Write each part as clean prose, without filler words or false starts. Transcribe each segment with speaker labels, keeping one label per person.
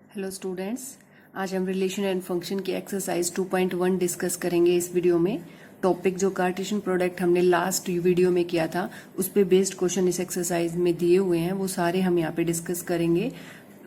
Speaker 1: Hello students, आज हम relation and function की एक्सरसाइज 2.1 डिस्कस करेंगे इस वीडियो में। टॉपिक जो कार्टेशियन प्रोडक्ट हमने लास्ट वीडियो में किया था उस पे बेस्ड क्वेश्चन इस एक्सरसाइज में दिए हुए हैं, वो सारे हम यहाँ पे डिस्कस करेंगे।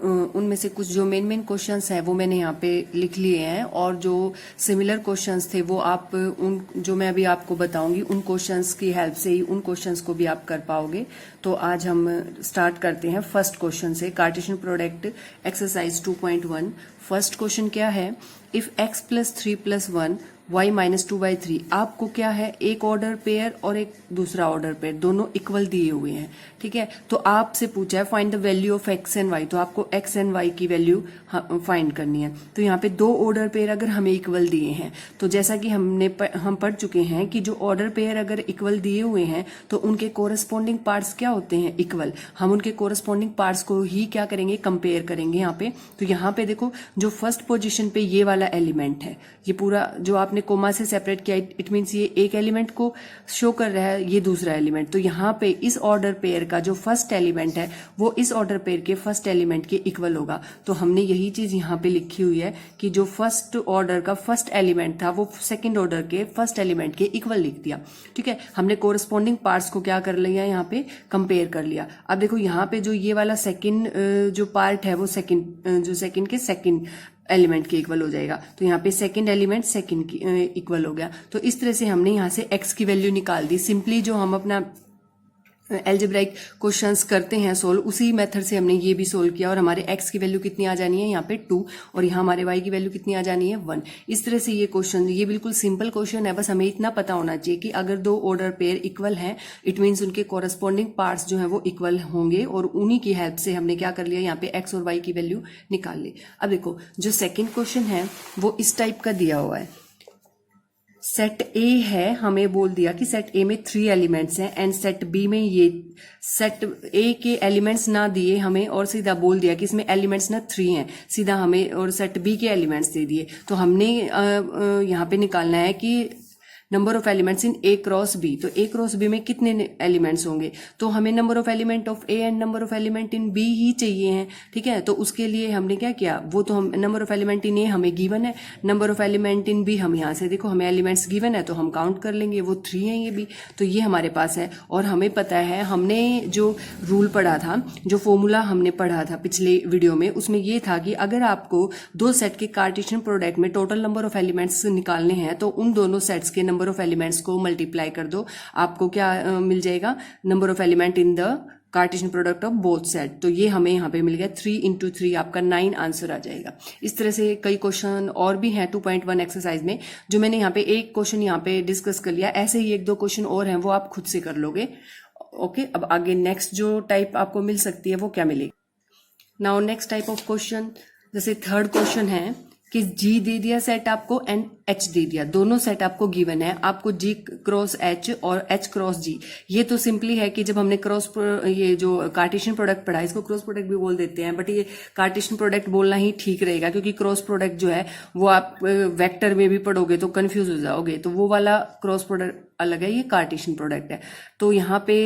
Speaker 1: उनमें से कुछ जो मेन क्वेश्चंस हैं वो मैंने यहाँ पे लिख लिए हैं, और जो सिमिलर क्वेश्चंस थे वो आप उन जो मैं अभी आपको बताऊंगी उन क्वेश्चंस की हेल्प से ही उन क्वेश्चंस को भी आप कर पाओगे। तो आज हम स्टार्ट करते हैं फर्स्ट क्वेश्चन से, Cartesian product exercise 2.1। First question क्या है, if x plus 3 plus 1 y minus 2/3। आपको क्या है, एक ऑर्डर पेयर और एक दूसरा ऑर्डर पेयर दोनों इक्वल दिए हुए हैं, ठीक है। तो आपसे पूछा है find the value of x and y, तो आपको x एंड y की वैल्यू फाइंड करनी है। तो यहाँ पे दो ऑर्डर पेयर अगर हमें इक्वल दिए हैं, तो जैसा कि हम पढ़ चुके हैं कि जो ऑर्डर पेयर अगर इक्वल दिए हुए हैं तो उनके कोरस्पॉन्डिंग पार्ट्स क्या होते हैं, इक्वल। हम उनके कोरस्पॉन्डिंग पार्ट्स को ही क्या करेंगे, कंपेयर करेंगे यहाँ पे। तो यहाँ पे देखो, जो फर्स्ट पोजीशन पे ये वाला एलिमेंट है, ये पूरा जो आपने कोमा से सेपरेट किया, इट मीन्स ये एक एलिमेंट को शो कर रहा है, ये दूसरा एलिमेंट। तो यहाँ पे इस ऑर्डर पेयर का जो फर्स्ट एलिमेंट है वो इस ऑर्डर पेयर के फर्स्ट एलिमेंट के इक्वल होगा। तो हमने यही चीज यहाँ पे लिखी हुई है कि जो फर्स्ट ऑर्डर का फर्स्ट एलिमेंट था वो सेकंड ऑर्डर के फर्स्ट एलिमेंट के इक्वल लिख दिया, ठीक है। हमने कोरस्पॉन्डिंग पार्ट्स को क्या कर लिया, यहाँ पे कंपेयर कर लिया। अब देखो यहाँ पे जो ये वाला सेकंड जो पार्ट है वो सेकंड के सेकंड एलिमेंट के इक्वल हो जाएगा। तो यहाँ पे सेकंड एलिमेंट सेकंड की इक्वल हो गया। तो इस तरह से हमने यहाँ से x की वैल्यू निकाल दी। सिंपली जो हम अपना एल्जेब्राइक क्वेश्चंस करते हैं सोल्व, उसी मेथड से हमने ये भी सोल्व किया, और हमारे x की वैल्यू कितनी आ जानी है, यहाँ पे 2, और यहाँ हमारे y की वैल्यू कितनी आ जानी है, 1। इस तरह से ये क्वेश्चन, ये बिल्कुल सिंपल क्वेश्चन है। बस हमें इतना पता होना चाहिए कि अगर दो ऑर्डर पेयर इक्वल हैं, इट मीन्स उनके कॉरस्पॉन्डिंग पार्ट्स जो है वो इक्वल होंगे, और उन्हीं की हेल्प से हमने क्या कर लिया, यहाँ पे x और y की वैल्यू निकाल ली। अब देखो, जो सेकेंड क्वेश्चन है वो इस टाइप का दिया हुआ है। सेट ए है, हमें बोल दिया कि सेट ए में 3 एलिमेंट्स हैं, एंड सेट बी में ये सेट ए के एलिमेंट्स ना दिए हमें, और सीधा बोल दिया कि इसमें एलिमेंट्स ना 3 हैं, सीधा हमें, और सेट बी के एलिमेंट्स दे दिए। तो हमने यहाँ पे निकालना है कि number of elements in A cross B. तो ए क्रॉस बी में कितने एलिमेंट्स होंगे, तो हमें number of element of A and number of element in B ही चाहिए हैं, ठीक है। तो उसके लिए हमने क्या किया, वो तो हम number of element in A हमें गिवन है, number of element in B हम यहाँ से देखो हमें एलिमेंट्स गिवन है तो हम काउंट कर लेंगे, वो 3 हैं ये भी। तो ये हमारे पास है, और हमें पता है, हमने जो रूल पढ़ा था, जो फॉर्मूला हमने पढ़ा था पिछले वीडियो में, उसमें ये था कि अगर आपको दो सेट के कार्टेशियन प्रोडक्ट में टोटल नंबर ऑफ एलिमेंट्स निकालने हैं तो उन दोनों सेट्स के नंबर ऑफ एलिमेंट्स को मल्टीप्लाई कर दो, आपको क्या मिल जाएगा, number of element in the Cartesian product of both set. तो ये हमें यहाँ पे मिल गया 3 × 3, आपका 9 आंसर आ जाएगा। इस तरह से कई क्वेश्चन और भी हैं 2.1 एक्सरसाइज में, जो मैंने यहाँ पे एक क्वेश्चन यहाँ पे डिस्कस कर लिया। ऐसे ही 1-2 क्वेश्चन और हैं, वो आप खुद से कर लोगे, ओके। अब आगे नेक्स्ट जो टाइप आपको मिल सकती है वो क्या मिलेगी। Now next type of question, जैसे थर्ड क्वेश्चन है कि G दे दिया सेट आपको, एंड H दे दिया, दोनों सेट आपको गिवन है, आपको G क्रॉस H और H क्रॉस G। ये तो सिंपली है कि जब हमने ये जो कार्टेशियन प्रोडक्ट पढ़ा, इसको क्रॉस प्रोडक्ट भी बोल देते हैं, बट ये कार्टेशियन प्रोडक्ट बोलना ही ठीक रहेगा, क्योंकि क्रॉस प्रोडक्ट जो है वो आप वेक्टर में भी पढ़ोगे तो कंफ्यूज हो जाओगे। तो वो वाला क्रॉस प्रोडक्ट अलग है, ये कार्टेशियन प्रोडक्ट है। तो यहाँ पे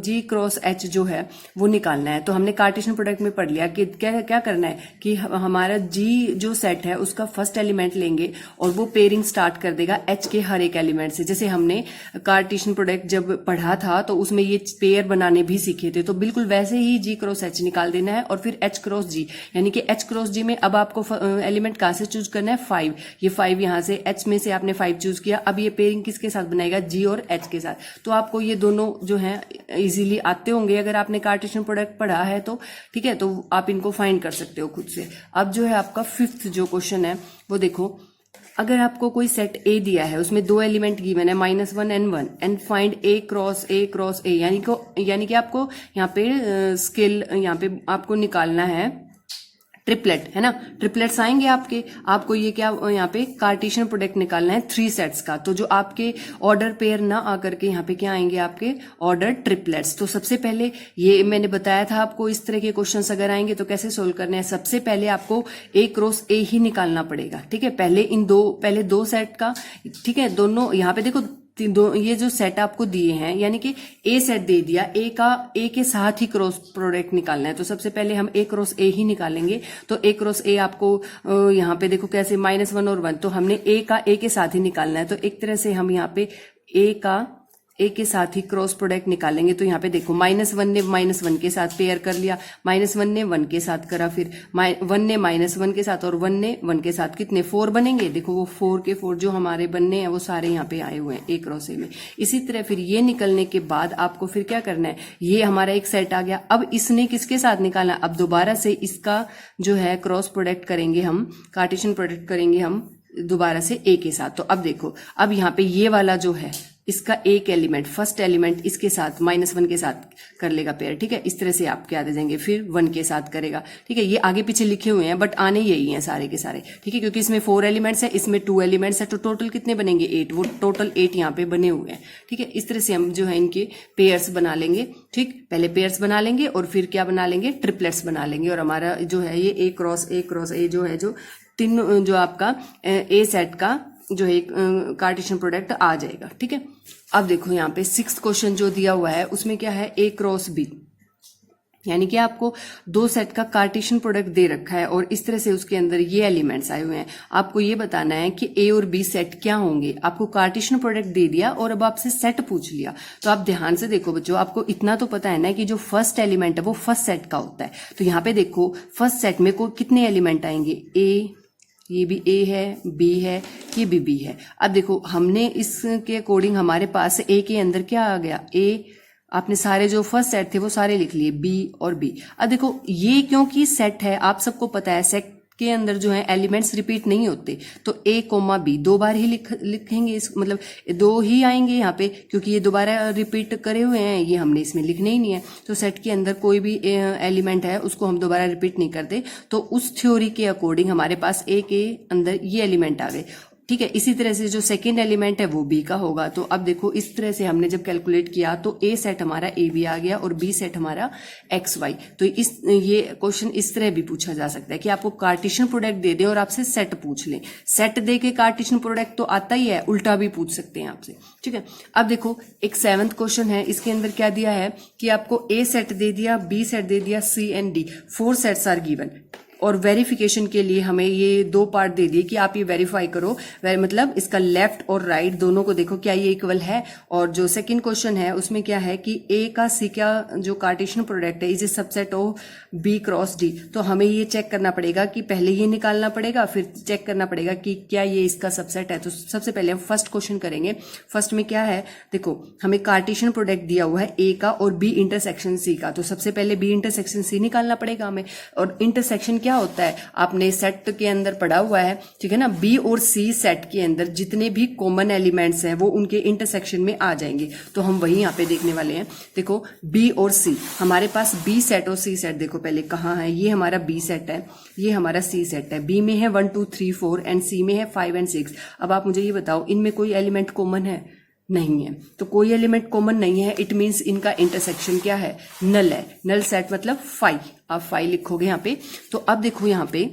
Speaker 1: G क्रॉस H जो है वो निकालना है। तो हमने कार्टेशियन प्रोडक्ट में पढ़ लिया कि क्या करना है कि हमारा G जो सेट है उसका फर्स्ट एलिमेंट लेंगे और वो पेयरिंग स्टार्ट कर देगा H के हर एक एलिमेंट से। जैसे हमने कार्टेशियन प्रोडक्ट जब पढ़ा था तो उसमें ये पेयर बनाने भी सीखे थे, तो बिल्कुल वैसे ही G क्रॉस H निकाल देना है, और फिर H क्रॉस G, यानी कि H क्रॉस G में अब आपको एलिमेंट कहाँ से चूज करना है, 5। ये 5 यहाँ से H में से आपने 5 चूज किया। अब ये पेयरिंग किसके साथ बनाएगा, G और H के साथ। तो आपको ये दोनों जो है इजीली आते होंगे अगर आपने कार्टेशियन प्रोडक्ट पढ़ा है तो, ठीक है। तो आप इनको फाइंड कर सकते हो खुद से। अब जो है आपका फिफ्थ जो क्वेश्चन है वो देखो, अगर आपको कोई सेट ए दिया है, उसमें 2 एलिमेंट गिवन है, -1 and 1, and find A cross A, यानी कि आपको यहाँ पे स्केल यहाँ पे आपको निकालना है ट्रिपलेट, है ना। ट्रिपलेट्स आएंगे आपको ये क्या यहाँ पे कार्टेशियन प्रोडक्ट निकालना है 3 सेट्स का। तो जो आपके ऑर्डर पेयर ना आकर के यहाँ पे क्या आएंगे, आपके ऑर्डर ट्रिपलेट्स। तो सबसे पहले ये मैंने बताया था आपको, इस तरह के क्वेश्चंस अगर आएंगे तो कैसे सोल्व करने हैं। सबसे पहले आपको A क्रॉस A ही निकालना पड़ेगा, ठीक है। पहले दो सेट का, ठीक है। दोनों यहाँ पे देखो ये जो सेट आपको दिए हैं, यानी कि ए सेट दे दिया, ए के साथ ही क्रॉस प्रोडक्ट निकालना है। तो सबसे पहले हम ए क्रॉस ए ही निकालेंगे। तो ए क्रॉस ए आपको यहाँ पे देखो कैसे -1 और 1, तो हमने ए का ए के साथ ही निकालना है। तो एक तरह से हम यहाँ पे ए का ए के साथ ही क्रॉस प्रोडक्ट निकालेंगे। तो यहाँ पे देखो -1 ने -1 के साथ पेयर कर लिया, -1 ने 1 के साथ करा, फिर 1 ने -1 के साथ और 1 ने 1 के साथ, कितने 4 बनेंगे। देखो वो 4 के 4 जो हमारे बनने हैं वो सारे यहाँ पे आए हुए हैं ए क्रॉस ए में। इसी तरह फिर ये निकलने के बाद आपको फिर क्या करना है, ये हमारा एक सेट आ गया। अब इसने किसके साथ निकालना, अब दोबारा से इसका जो है क्रॉस प्रोडक्ट करेंगे हम, कार्टेशियन प्रोडक्ट करेंगे हम दोबारा से ए के साथ। तो अब देखो, अब यहाँ पे ये वाला जो है इसका एक एलिमेंट, फर्स्ट एलिमेंट इसके साथ -1 के साथ कर लेगा पेयर, ठीक है। इस तरह से आप क्या दे देंगे, फिर 1 के साथ करेगा, ठीक है। ये आगे पीछे लिखे हुए हैं बट आने यही हैं सारे के सारे, ठीक है, क्योंकि इसमें 4 एलिमेंट्स है, इसमें 2 एलिमेंट्स है, तो टोटल कितने बनेंगे 8, वो टोटल 8 यहाँ पे बने हुए हैं, ठीक है। इस तरह से हम जो है इनके पेयर्स बना लेंगे, ठीक। पहले पेयर्स बना लेंगे और फिर क्या बना लेंगे, ट्रिपलेट्स बना लेंगे। और हमारा जो है ये ए क्रॉस ए जो है, जो तीन जो आपका ए सेट का जो है कार्टेशियन प्रोडक्ट आ जाएगा, ठीक है। अब देखो यहाँ पे 6th क्वेश्चन जो दिया हुआ है उसमें क्या है, ए क्रॉस बी, यानी कि आपको 2 सेट का कार्टेशियन प्रोडक्ट दे रखा है और इस तरह से उसके अंदर ये एलिमेंट्स आए हुए हैं। आपको ये बताना है कि ए और बी सेट क्या होंगे। आपको कार्टेशियन प्रोडक्ट दे दिया और अब आपसे सेट पूछ लिया। तो आप ध्यान से देखो बच्चों, आपको इतना तो पता है ना कि जो फर्स्ट एलिमेंट है वो फर्स्ट सेट का होता है। तो यहाँ पे देखो फर्स्ट सेट में कितने एलिमेंट आएंगे, ए, ये भी ए है, बी है, ये भी बी है। अब देखो हमने इसके अकॉर्डिंग हमारे पास ए के अंदर क्या आ गया, ए, आपने सारे जो फर्स्ट सेट थे वो सारे लिख लिए, बी और बी। अब देखो ये क्योंकि सेट है, आप सबको पता है सेट के अंदर जो है एलिमेंट्स रिपीट नहीं होते, तो ए कोमा बी 2 बार ही लिखेंगे, इस मतलब 2 ही आएंगे यहाँ पे, क्योंकि ये दोबारा रिपीट करे हुए हैं, ये हमने इसमें लिखने ही नहीं है। तो सेट के अंदर कोई भी एलिमेंट है उसको हम दोबारा रिपीट नहीं करते। तो उस थ्योरी के अकॉर्डिंग हमारे पास ए के अंदर ये एलिमेंट आ गए, ठीक है। इसी तरह से जो सेकंड एलिमेंट है वो बी का होगा। तो अब देखो इस तरह से हमने जब कैलकुलेट किया तो ए सेट हमारा ए बी आ गया और बी सेट हमारा एक्स वाई। तो ये क्वेश्चन इस तरह भी पूछा जा सकता है कि आपको कार्टेशियन प्रोडक्ट दे दें और आपसे सेट पूछ लें। सेट दे के कार्टेशियन प्रोडक्ट तो आता ही है, उल्टा भी पूछ सकते हैं आपसे, ठीक है। अब देखो एक 7th क्वेश्चन है, इसके अंदर क्या दिया है कि आपको ए सेट दे दिया, बी सेट दे दिया, C and D, 4 sets are given. और वेरिफिकेशन के लिए हमें ये 2 पार्ट दे दिए कि आप ये वेरीफाई करो, मतलब इसका लेफ्ट और राइट दोनों को देखो क्या ये इक्वल है। और जो सेकंड क्वेश्चन है उसमें क्या है कि ए का सी का जो कार्टेशियन प्रोडक्ट है is a subset of B cross D. तो हमें ये चेक करना पड़ेगा कि पहले ये निकालना पड़ेगा, फिर चेक करना पड़ेगा कि क्या ये इसका सबसेट है। तो सबसे पहले हम फर्स्ट क्वेश्चन करेंगे। फर्स्ट में क्या है, देखो हमें कार्टेशियन प्रोडक्ट दिया हुआ है ए का और बी इंटरसेक्शन सी का। तो सबसे पहले बी इंटरसेक्शन सी निकालना पड़ेगा हमें। और इंटरसेक्शन क्या होता है, आपने सेट के अंदर पढ़ा हुआ है, ठीक है ना। बी और सी सेट के अंदर जितने भी कॉमन एलिमेंट्स हैं वो उनके इंटरसेक्शन में आ जाएंगे। तो हम वही यहाँ पे देखने वाले हैं। देखो बी और सी, हमारे पास बी सेट और सी सेट देखो पहले कहाँ है, ये हमारा बी सेट है, ये हमारा सी सेट है। बी में है 1 2 3 4 एंड सी में है 5 एंड 6। अब आप मुझे ये बताओ इनमें कोई एलिमेंट कॉमन है, नहीं है। तो कोई एलिमेंट कॉमन नहीं है, इट मीन्स इनका इंटरसेक्शन क्या है, नल है। नल सेट मतलब 5, आप 5 लिखोगे यहाँ पे। तो अब देखो यहाँ पे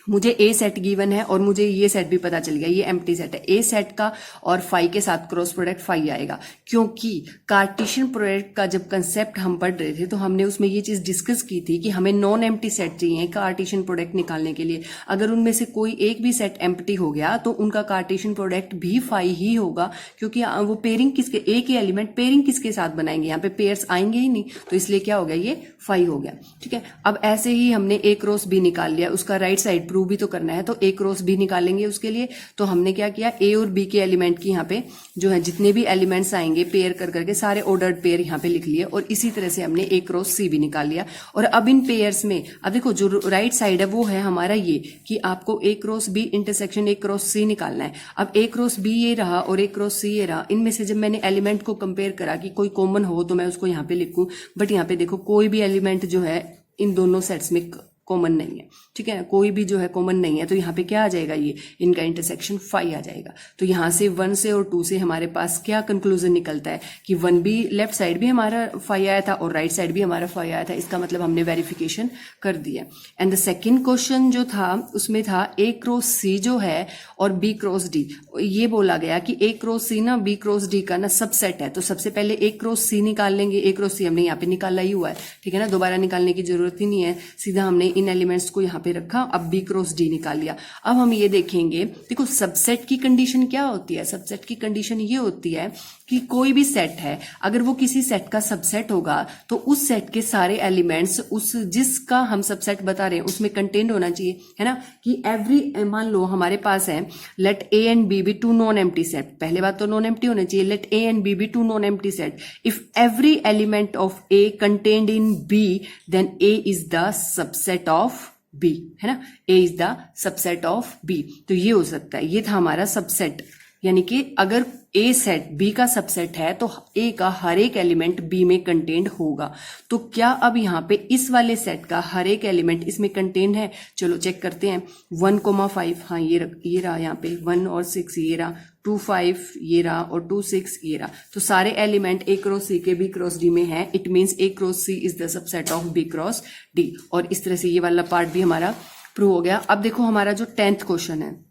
Speaker 1: मुझे ए सेट गिवन है और मुझे ये सेट भी पता चल गया, ये एम्प्टी सेट है। ए सेट का और 5 के साथ क्रॉस प्रोडक्ट 5 आएगा, क्योंकि कार्टेशियन प्रोडक्ट का जब कंसेप्ट हम पढ़ रहे थे तो हमने उसमें ये चीज डिस्कस की थी कि हमें नॉन एम्प्टी सेट चाहिए कार्टेशियन प्रोडक्ट निकालने के लिए। अगर उनमें से कोई एक भी सेट एम्प्टी हो गया तो उनका कार्टेशियन प्रोडक्ट भी 5 ही होगा, क्योंकि वो पेयरिंग किसके, ए के एलिमेंट पेयरिंग किसके साथ बनाएंगे, यहाँ पे पेयर्स आएंगे ही नहीं, तो इसलिए क्या हो गया, ये 5 हो गया, ठीक है। अब ऐसे ही हमने ए क्रॉस बी निकाल लिया, उसका राइट साइड प्रूव भी तो करना है, तो ए क्रॉस बी निकालेंगे उसके लिए। तो हमने क्या किया, ए और बी के एलिमेंट की यहाँ पे जो है जितने भी एलिमेंट्स आएंगे पेयर कर करके सारे ऑर्डर्ड पेयर यहाँ पे लिख लिए और इसी तरह से हमने ए क्रॉस सी भी निकाल लिया। और अब इन पेयर्स में अब देखो जो राइट साइड है वो है हमारा ये कि आपको A cross B intersection A cross C निकालना है। अब ए क्रॉस बी ये रहा और ए क्रॉस सी ये रहा, इनमें से जब मैंने एलिमेंट को कंपेयर करा कि कोई कॉमन हो तो मैं उसको यहाँ पे लिखूं, बट यहाँ पे देखो कोई भी एलिमेंट जो है इन दोनों सेट्स में कॉमन नहीं है, ठीक है, कोई भी जो है कॉमन नहीं है, तो यहाँ पे क्या आ जाएगा, ये इनका इंटरसेक्शन 5 आ जाएगा। तो यहाँ से 1 से और 2 से हमारे पास क्या कंक्लूजन निकलता है कि 1 भी लेफ्ट साइड भी हमारा 5 आया था और राइट साइड भी हमारा 5 आया था, इसका मतलब हमने वेरिफिकेशन कर दिया। एंड द सेकेंड क्वेश्चन जो था उसमें था A क्रॉस C जो है और B क्रॉस D, ये बोला गया कि A क्रॉस C ना B क्रॉस D का ना सबसेट है, तो सबसे पहले A क्रॉस C निकाल लेंगे। A क्रॉस C हमने यहाँ पे निकाला ही हुआ है, ठीक है ना, दोबारा निकालने की जरूरत ही नहीं है, सीधा हमने इन एलिमेंट्स को यहाँ पे रखा, अब B क्रॉस D निकाल लिया। अब हम ये देखेंगे, देखो सबसेट की कंडीशन क्या होती है, सबसेट की कंडीशन ये होती है कि कोई भी सेट है, अगर वो किसी सेट का सबसेट होगा तो उस सेट के सारे एलिमेंट्स उस जिसका हम सबसेट बता रहे हैं उसमें कंटेन्ड होना चाहिए, है ना, कि एवरी, मान लो हमारे पास है let A and B be two non empty set, पहले बात तो नॉन एम्प्टी होना चाहिए, let A and B be two non empty set, if every element of A contained in B then A is the subset of B, है ना, A is the subset of B। तो ये हो सकता है, ये था हमारा सबसेट, यानी कि अगर A सेट B का सबसेट है तो A का हर एक एलिमेंट B में कंटेन्ड होगा। तो क्या अब यहाँ पे इस वाले सेट का हर एक एलिमेंट इसमें कंटेन्ड है, चलो चेक करते हैं। 1,5, हाँ ये रहा यहाँ पे 1 और 6 ये रहा, 2 5 ये रहा और 2 6 ये रहा, तो सारे एलिमेंट A क्रॉस C के B क्रॉस D में है, it means A cross C is the subset of B cross D। और इस तरह से ये वाला पार्ट भी हमारा प्रूव हो गया। अब देखो हमारा जो 10th क्वेश्चन है,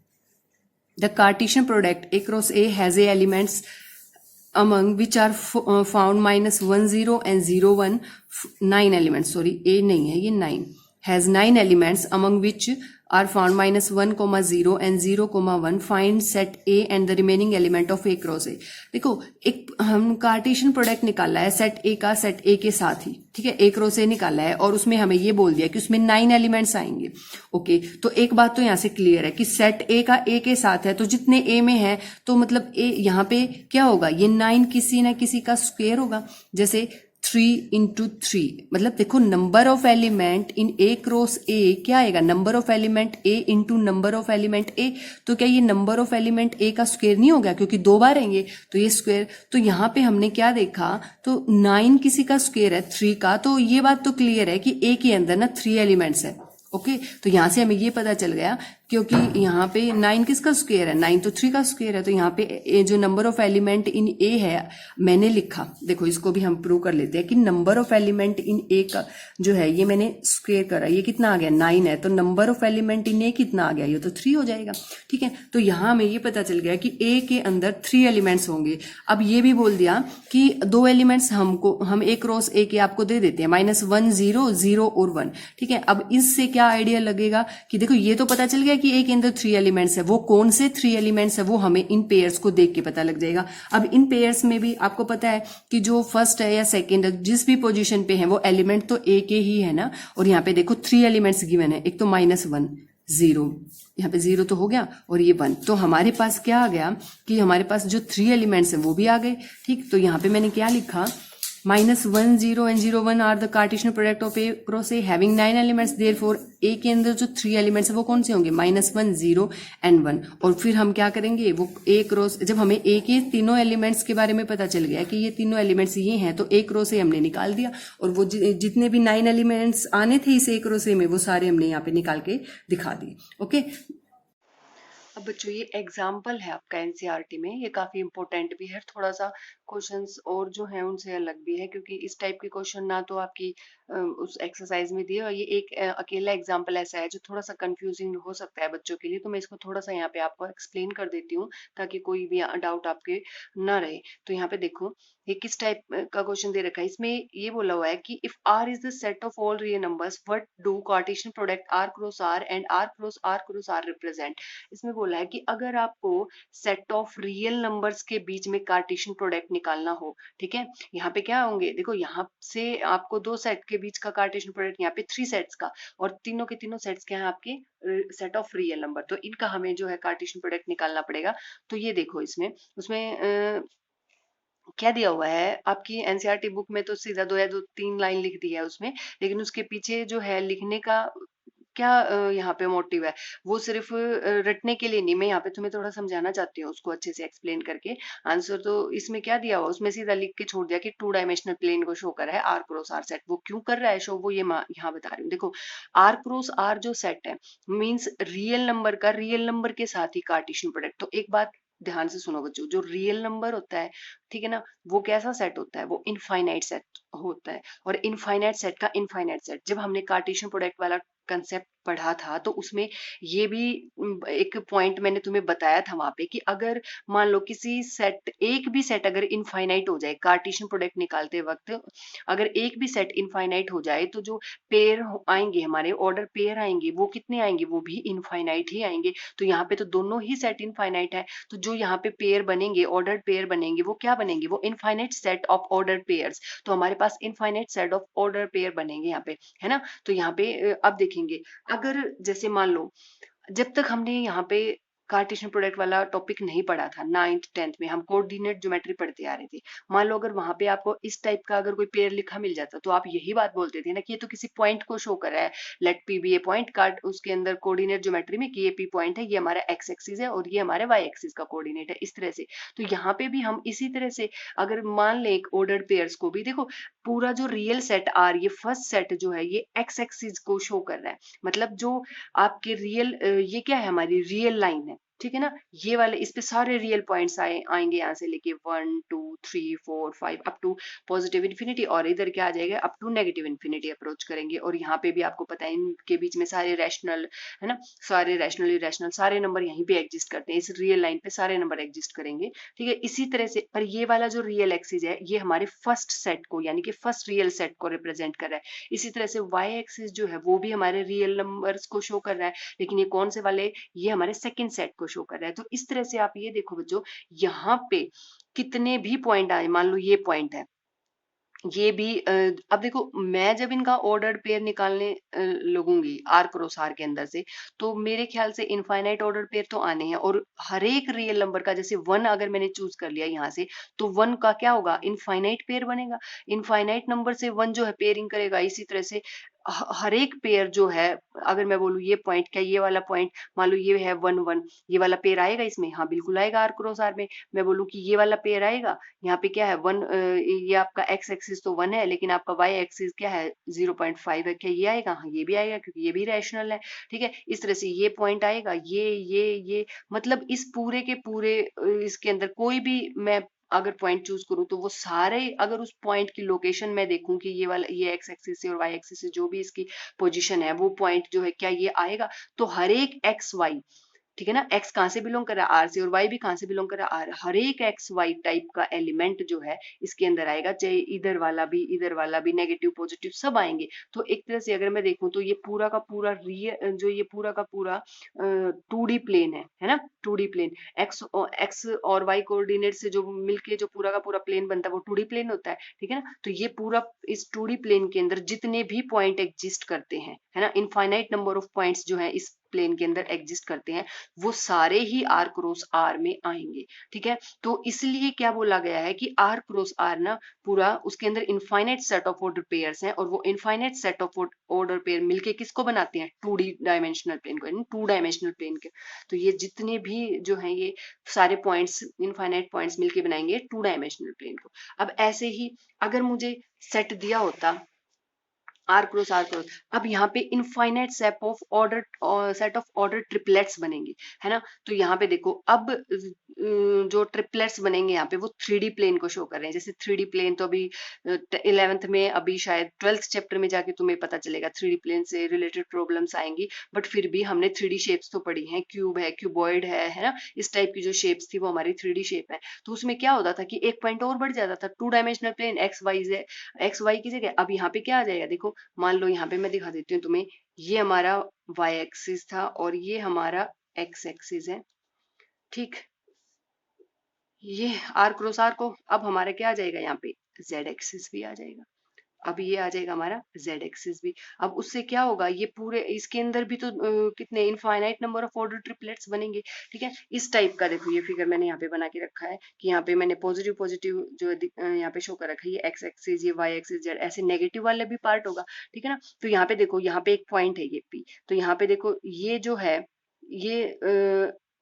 Speaker 1: the Cartesian product A cross A has A elements among which are found -1 0 and 0 1, 9 elements, sorry A नहीं है ये 9, has 9 elements among which are found -1, 0 and 0, 1, find set A and the remaining element of A cross A। देखो एक हम Cartesian product निकाला है set A का set A के साथ ही, ठीक है, A क्रॉस A निकाला है और उसमें हमें ये बोल दिया कि उसमें 9 एलिमेंट्स आएंगे। ओके, तो एक बात तो यहाँ से क्लियर है कि सेट A का A के साथ है, तो जितने A में है तो मतलब A यहाँ पे क्या होगा, ये 9 किसी ना किसी का स्क्वायर होगा, जैसे 3 into 3, मतलब देखो number of element in A cross A क्या आएगा, number of element A into number of element A, तो क्या ये नंबर ऑफ एलिमेंट A का स्क्वायर नहीं हो गया, क्योंकि 2 बार आएंगे तो ये स्क्वायर। तो यहाँ पे हमने क्या देखा, तो 9 किसी का स्क्वायर है 3 का, तो ये बात तो क्लियर है कि A के अंदर ना 3 एलिमेंट्स है। ओके, तो यहाँ से हमें ये पता चल गया, क्योंकि यहाँ पे 9 किसका स्क्वायर है, 9 तो 3 का स्क्वायर है, तो यहाँ पे जो number of element in A है मैंने लिखा, देखो इसको भी हम प्रूव कर लेते हैं कि number of element in A का जो है ये मैंने स्क्वायर करा, ये कितना आ गया 9 है, तो number of element in A कितना आ गया, ये तो 3 हो जाएगा, ठीक है। तो यहाँ हमें ये पता चल गया कि A के अंदर 3 एलिमेंट्स होंगे। अब ये भी बोल दिया कि 2 एलिमेंट्स हम A क्रॉस A के आपको दे देते हैं, -1 0 0 और 1, ठीक है। अब इससे क्या आइडिया लगेगा कि देखो ये तो पता चल गया कि A के अंदर 3 एलिमेंट्स है, वो कौन से 3 एलिमेंट्स है वो हमें इन पेयर्स को देख के पता लग जाएगा। अब इन पेयर्स में भी आपको पता है कि जो फर्स्ट है या सेकंड है, जिस भी पोजीशन पे है वो एलिमेंट तो A के ही है ना, और यहाँ पे देखो 3 एलिमेंट्स गिवन है, एक तो -1 0, यहाँ पे 0 तो हो गया और ये 1, तो हमारे पास क्या आ गया कि हमारे पास जो 3 एलिमेंट्स है वो भी आ गए, ठीक। तो यहाँ पे मैंने क्या लिखा, -1 0 and 0 1 are the Cartesian product of A cross A having 9 elements, therefore A के अंदर जो 3 एलिमेंट्स है वो कौन से होंगे, -1 0 and 1। और फिर हम क्या करेंगे, वो A क्रॉस, जब हमें A के तीनों एलिमेंट्स के बारे में पता चल गया कि ये तीनों एलिमेंट्स ये हैं, तो A क्रॉस A हमने निकाल दिया, और वो जितने भी 9 एलिमेंट्स आने थे इस A क्रॉस A में वो सारे हमने यहाँ पे निकाल के दिखा दिए। ओके, अब बच्चों ये एग्जाम्पल है आपका एनसीईआरटी में, ये काफी इंपॉर्टेंट भी है, थोड़ा सा क्वेश्चंस और जो है उनसे अलग भी है, क्योंकि इस टाइप के क्वेश्चन ना तो आपकी उस एक्सरसाइज में दिए, और ये एक अकेला एग्जाम्पल ऐसा है जो थोड़ा सा कंफ्यूजिंग हो सकता है बच्चों के लिए, तो मैं इसको थोड़ा सा यहाँ पे आपको एक्सप्लेन कर देती हूँ ताकि कोई भी डाउट आपके ना रहे। तो यहाँ पे देखो ये किस टाइप का क्वेश्चन दे रखा है, इसमें ये बोला हुआ है कि if R is the set of all real numbers, what do Cartesian product R cross R and R cross R represent. इसमें बोला है कि अगर आपको सेट ऑफ रियल नंबर्स के बीच में कार्टेशियन प्रोडक्ट निकालना हो, ठीक है, यहाँ पे क्या होंगे, देखो यहाँ से आपको 2 सेट के बीच का कार्टेशियन प्रोडक्ट, यहाँ पे 3 सेट्स का, और तीनों के तीनों सेट्स क्या है आपके सेट ऑफ रियल नंबर, तो इनका हमें जो है कार्टेशियन प्रोडक्ट निकालना पड़ेगा। तो ये देखो इसमें उसमें क्या दिया हुआ है आपकी एनसीईआरटी बुक में, तो सीधा 2 या 3 लाइन लिख दी है उसमें, लेकिन उसके पीछे जो है लिखने का क्या यहाँ पे मोटिव है, वो सिर्फ रटने के लिए नहीं, मैं यहाँ पे तुम्हें थोड़ा समझाना चाहती हूँ उसको अच्छे से एक्सप्लेन करके। आंसर तो इसमें क्या दिया हुआ, उसमें सीधा लिख के छोड़ दिया कि टू डायमेंशनल प्लेन को शो कर रहा है आर क्रॉस आर सेट। वो क्यों कर रहा है शो, वो ये यहाँ बता रही हूँ। देखो, आर क्रॉस आर जो सेट है मीन्स रियल नंबर का रियल नंबर के साथ ही कार्टेशियन प्रोडक्ट। तो एक बात ध्यान से सुनो बच्चों, जो रियल नंबर होता है, ठीक है ना, वो कैसा सेट होता है, वो इनफाइनाइट सेट होता है। और इनफाइनाइट सेट का इनफाइनाइट सेट, जब हमने कार्टेशियन प्रोडक्ट वाला कंसेप्ट पढ़ा था तो उसमें ये भी एक पॉइंट मैंने तुम्हें बताया था वहां पे कि अगर मान लो किसी सेट, एक भी सेट अगर इनफाइनाइट हो जाए कार्टेशियन प्रोडक्ट निकालते वक्त, अगर एक भी सेट इनफाइनाइट हो जाए तो जो पेयर आएंगे हमारे, ऑर्डर पेयर आएंगे, वो कितने आएंगे, वो भी इनफाइनाइट ही आएंगे। तो यहाँ पे तो दोनों ही सेट इनफाइनाइट है, तो जो यहाँ पे पेयर बनेंगे, ऑर्डर पेयर बनेंगे, वो क्या बनेंगे, वो infinite set of order pairs. तो हमारे पास infinite set of order pair बनेंगे यहाँ पे, है ना। तो यहाँ पे अब देखेंगे, अगर जैसे मान लो जब तक हमने यहाँ पे कार्टेशियन प्रोडक्ट वाला टॉपिक नहीं पढ़ा था, 9th 10th में हम कोऑर्डिनेट ज्योमेट्री पढ़ते आ रहे थे। मान लो अगर वहां पे आपको इस टाइप का अगर कोई पेयर लिखा मिल जाता तो आप यही बात बोलते थे ना कि ये तो किसी पॉइंट को शो कर रहा है, लेट पी बी ए पॉइंट, कार्ड उसके अंदर कोऑर्डिनेट ज्योमेट्री में कि ये पी पॉइंट है, ये हमारा एक्स एक्सिस है और ये हमारे वाई एक्सिस का कोऑर्डिनेट है, इस तरह से। तो यहाँ पे भी हम इसी तरह से अगर मान लें एक ऑर्डर्ड पेयर्स को भी, देखो पूरा जो रियल सेट आर, ये फर्स्ट सेट जो है ये एक्स एक्सिस को शो कर रहा है। मतलब जो आपके रियल, ये क्या है, हमारी रियल लाइन है, ठीक है ना। ये वाले इस पे सारे रियल पॉइंट्स आएंगे यहाँ से लेके 1 2 3 4 5 अप टू पॉजिटिव इन्फिनिटी, और इधर क्या आ जाएगा, up to negative infinity approach करेंगे। और यहाँ पे भी आपको पता है इनके बीच में सारे रैशनल, है ना, सारे रैशनल इरेशनल सारे नंबर यहीं पे एग्जिस्ट करते हैं, इस रियल लाइन पे सारे नंबर एग्जिस्ट करेंगे, ठीक है। इसी तरह से, पर ये वाला जो रियल एक्सिस है ये हमारे फर्स्ट सेट को, यानी कि फर्स्ट रियल सेट को रिप्रेजेंट कर रहा है। इसी तरह से वाई एक्सिस जो है वो भी हमारे रियल नंबर्स को शो कर रहा है, लेकिन ये कौन से वाले, ये हमारे सेकंड सेट को शो कर रहा है। तो इस तरह से आप ये देखो बच्चों, यहाँ पे कितने भी पॉइंट आए, मान लो ये पॉइंट है, ये भी अब देखो मैं जब इनका ऑर्डर्ड पेयर निकालने लगूंगी आर क्रॉस आर के अंदर से, तो मेरे ख्याल से इनफाइनाइट ऑर्डर पेयर तो आने हैं। और हर एक रियल नंबर का, जैसे वन अगर मैंने चूज कर लिया यहाँ से, तो वन का क्या होगा, इनफाइनाइट पेयर बनेगा। इनफाइनाइट नंबर से वन जो है पेयरिंग करेगा। इसी तरह से हर एक पेयर जो है, अगर मैं बोलूँ ये पॉइंट, क्या ये वाला पॉइंट, मान लो ये है 1 1, ये वाला पेयर आएगा इसमें, हाँ बिल्कुल आएगा आर क्रॉस आर में। मैं बोलूँ कि ये वाला पेयर आएगा, यहाँ पे क्या है वन, ये आपका एक्स एक्सिस तो वन है, लेकिन आपका वाई एक्सिस क्या है 0.5 है, क्या ये आएगा, हाँ ये भी आएगा क्योंकि ये भी रैशनल है, ठीक है। इस तरह से ये पॉइंट आएगा, ये मतलब इस पूरे के पूरे इसके अंदर कोई भी मैं अगर पॉइंट चूज करूँ तो वो सारे, अगर उस पॉइंट की लोकेशन मैं देखूं कि ये वाला, ये एक्स एक्सिस से और वाई एक्सिस से जो भी इसकी पोजीशन है, वो पॉइंट जो है क्या ये आएगा, तो हर एक एक्स वाई, ठीक है ना, एक्स कहाँ से बिलोंग कर रहा है आर से, और वाई भी कहाँ से बिलोंग कर रहा है आर, हर एक एक्स वाई टाइप का एलिमेंट जो है इसके अंदर आएगा, चाहे इधर वाला भी नेगेटिव पॉजिटिव सब आएंगे। तो एक तरह से अगर मैं देखूं तो ये पूरा का पूरा रियल जो, ये पूरा का पूरा 2D प्लेन है ना, 2D प्लेन, एक्स और वाई कोऑर्डिनेट से जो मिलके जो पूरा का पूरा प्लेन बनता है वो 2D प्लेन होता है, ठीक है ना। तो ये पूरा इस 2D प्लेन के अंदर जितने भी पॉइंट एग्जिस्ट करते हैं, है ना, इनफाइनाइट नंबर ऑफ पॉइंट्स जो है इस प्लेन के अंदर एग्जिस्ट करते हैं, वो सारे ही आर क्रॉस आर में आएंगे, ठीक है। तो इसलिए क्या बोला गया है कि आर क्रॉस आर ना पूरा, उसके अंदर infinite set of order pairs हैं, और वो infinite set of order pair मिलके किसको बनाते हैं, 2D डायमेंशनल प्लेन को, 2 डायमेंशनल प्लेन के। तो ये जितने भी जो है ये सारे पॉइंट्स, इनफाइनाइट पॉइंट्स मिलके बनाएंगे 2 डायमेंशनल प्लेन को। अब ऐसे ही अगर मुझे सेट दिया होता आर क्रॉस, अब यहाँ पे infinite set of order triplets बनेंगे, है ना। तो यहाँ पे देखो अब जो ट्रिपलेट्स बनेंगे यहाँ पे वो 3D प्लेन को शो कर रहे हैं। जैसे 3D प्लेन तो अभी 11th में, अभी शायद 12th चैप्टर में जाके तुम्हें पता चलेगा 3D प्लेन से रिलेटेड प्रॉब्लम्स आएंगी, बट फिर भी हमने 3D शेप्स तो पढ़ी हैं, क्यूब है, क्यूबॉइड है ना, इस टाइप की जो शेप्स थी वो हमारी 3D शेप है। तो उसमें क्या होता था कि एक पॉइंट और बढ़ जाता था, 2 डायमेंशनल प्लेन एक्स वाई की जगह अब यहाँ पे क्या आ जाएगा, देखो मान लो यहाँ पे मैं दिखा देती हूँ तुम्हें, ये हमारा y एक्सिस था और ये हमारा x एक्सिस है, ठीक। ये आर क्रॉस आर को अब हमारा क्या आ जाएगा, यहाँ पे z एक्सिस भी आ जाएगा, अब ये आ जाएगा हमारा z एक्सिस भी। अब उससे क्या होगा, ये पूरे इसके अंदर भी तो कितने infinite number of order triplets बनेंगे। ठीक है, इस टाइप का देखो ये फिगर मैंने यहाँ पे बना के रखा है कि यहाँ पे मैंने पॉजिटिव पॉजिटिव जो यहाँ पे शो कर रखा है, ये x एक्सिस, ये y एक्सिस, z, ऐसे नेगेटिव वाला भी पार्ट होगा। ठीक है ना, तो यहाँ पे देखो, यहाँ पे एक पॉइंट है ये P, तो यहाँ पे देखो ये जो है ये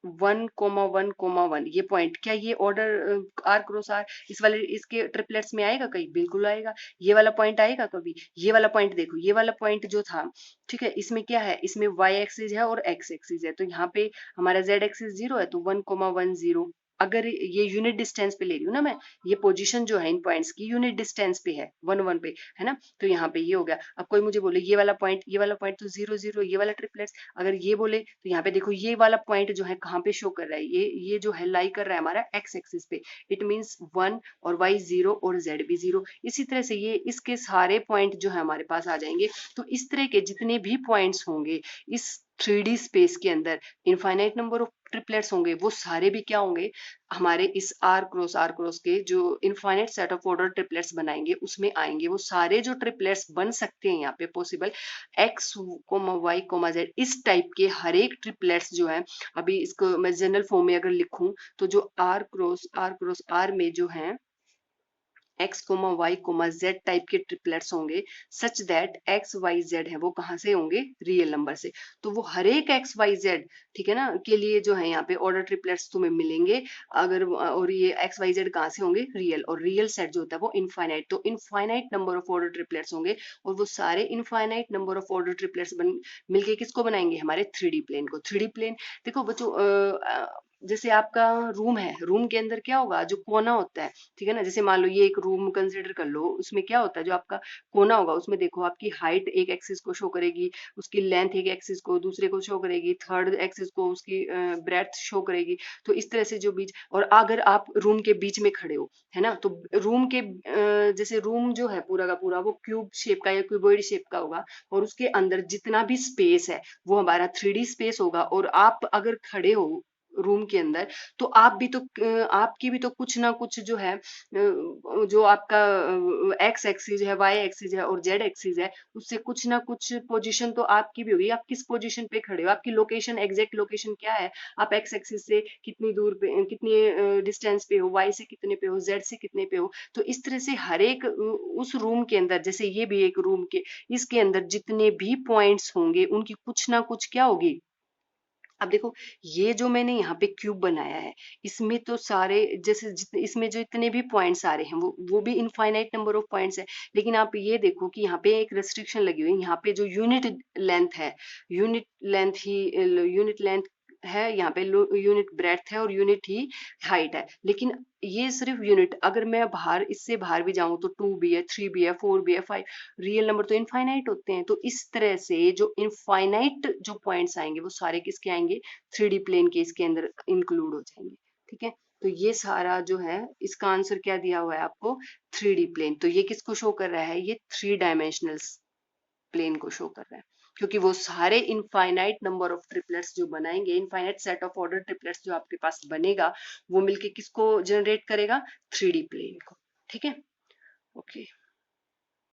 Speaker 1: 1,1,1 ये पॉइंट, क्या ये ऑर्डर आर क्रॉस आर इस वाले इसके ट्रिपलेट्स में आएगा कहीं? बिल्कुल आएगा। ये वाला पॉइंट आएगा कभी? ये वाला पॉइंट देखो, ये वाला पॉइंट जो था, ठीक है, इसमें क्या है, इसमें वाई एक्सिस है और एक्स एक्सिस है, तो यहाँ पे हमारा जेड एक्सिस 0 है, तो 1,1,0। अगर ये यूनिट डिस्टेंस पे ले रही हूँ ना मैं, ये पोजीशन जो है इन पॉइंट्स की यूनिट डिस्टेंस पे है, 1,1 पे, है ना, तो यहाँ पे ये हो गया। अब कोई मुझे बोले ये वाला पॉइंट, ये वाला पॉइंट तो 0,0, ये वाला ट्रिपलेट्स, अगर ये बोले तो यहाँ पे देखो ये वाला पॉइंट जो है कहाँ पे शो कर रहा है, ये जो है लाई कर रहा है हमारा एक्स एक्सिस पे, इट मींस 1 और y 0 और z भी 0। इसी तरह से ये इसके सारे पॉइंट जो है हमारे पास आ जाएंगे। तो इस तरह के जितने भी पॉइंट्स होंगे इस 3D स्पेस के अंदर, इनफाइनाइट नंबर ऑफ ट्रिपलेट्स होंगे, वो सारे भी क्या होंगे, हमारे इस आर क्रॉस के जो infinite set of order triplets बनाएंगे उसमें आएंगे। वो सारे जो ट्रिपलेट्स बन सकते हैं यहाँ पे possible, X comma Y comma Z, इस टाइप के हर एक ट्रिपलेट्स जो है, अभी इसको मैं जनरल फॉर्म में अगर लिखूं तो जो आर क्रॉस आर में जो है X comma Y comma Z type के ट्रिपलेट्स होंगे, such that X Y Z है वो कहाँ से होंगे, रियल नंबर से। तो वो हर एक एक्स वाई जेड, ठीक है ना, के लिए जो है यहाँ पे ऑर्डर ट्रिपलेट्स तुम्हें मिलेंगे। अगर और ये एक्स वाई जेड कहाँ से होंगे, रियल, और रियल सेट जो होता है वो इनफाइनाइट, तो infinite number of order triplets होंगे। और वो सारे infinite number of order triplets मिलके किसको बनाएंगे, हमारे 3D प्लेन को। 3D प्लेन देखो बच्चों, जैसे आपका रूम है, रूम के अंदर क्या होगा, जो कोना होता है, ठीक है ना, जैसे मान लो ये एक रूम कंसिडर कर लो, उसमें क्या होता है, जो आपका कोना होगा उसमें देखो आपकी हाइट एक एक्सिस को शो करेगी, उसकी लेंथ एक एक्सिस को दूसरे को शो करेगी, थर्ड एक्सिस को उसकी ब्रेथ शो करेगी। तो इस तरह से जो बीच, और अगर आप रूम के बीच में खड़े हो, है ना, तो रूम के जैसे रूम जो है पूरा का पूरा वो क्यूब शेप का या क्यूबॉइड शेप का होगा, और उसके अंदर जितना भी स्पेस है वो हमारा 3D स्पेस होगा। और आप अगर खड़े हो रूम के अंदर, तो आप भी तो आपकी भी तो कुछ ना कुछ जो है जो आपका एक्स एक्सिस है, वाई एक्सिस है और जेड एक्सिस है, उससे कुछ ना कुछ पोजीशन तो आपकी भी होगी। आप किस पोजीशन पे खड़े हो, आपकी लोकेशन, एग्जैक्ट लोकेशन क्या है, आप एक्स एक्सिस से कितनी दूर पे, कितनी डिस्टेंस पे हो, वाई से कितने पे हो, जेड से कितने पे हो। तो इस तरह से हर एक उस रूम के अंदर, जैसे ये भी एक रूम के, इसके अंदर जितने भी पॉइंट्स होंगे उनकी कुछ ना कुछ क्या होगी। अब देखो ये जो मैंने यहाँ पे क्यूब बनाया है, इसमें तो सारे जैसे जितने इसमें जो इतने भी पॉइंट्स आ रहे हैं वो भी इनफाइनाइट नंबर ऑफ पॉइंट्स है। लेकिन आप ये देखो कि यहाँ पे एक रेस्ट्रिक्शन लगी हुई है, यहाँ पे जो यूनिट लेंथ है, यहाँ पे यूनिट ब्रेड्थ है और यूनिट ही हाइट है। लेकिन ये सिर्फ यूनिट, अगर मैं बाहर इससे बाहर भी जाऊं तो 2 भी है, 3 भी है, 4 भी है, 5, रियल नंबर तो इनफाइनाइट होते हैं। तो इस तरह से जो इनफाइनाइट जो पॉइंट्स आएंगे वो सारे किसके आएंगे, 3D प्लेन के इसके अंदर इंक्लूड हो जाएंगे। ठीक है, तो ये सारा जो है इसका आंसर क्या दिया हुआ है आपको, 3D प्लेन। तो ये किसको शो कर रहा है, ये 3 डायमेंशनल प्लेन को शो कर रहा है, क्योंकि वो सारे इनफाइनाइट नंबर ऑफ ट्रिपलेट्स जो बनाएंगे, infinite set of order triplets जो आपके पास बनेगा, वो मिलके किसको जनरेट करेगा, 3D प्लेन को। ठीक है, ओके।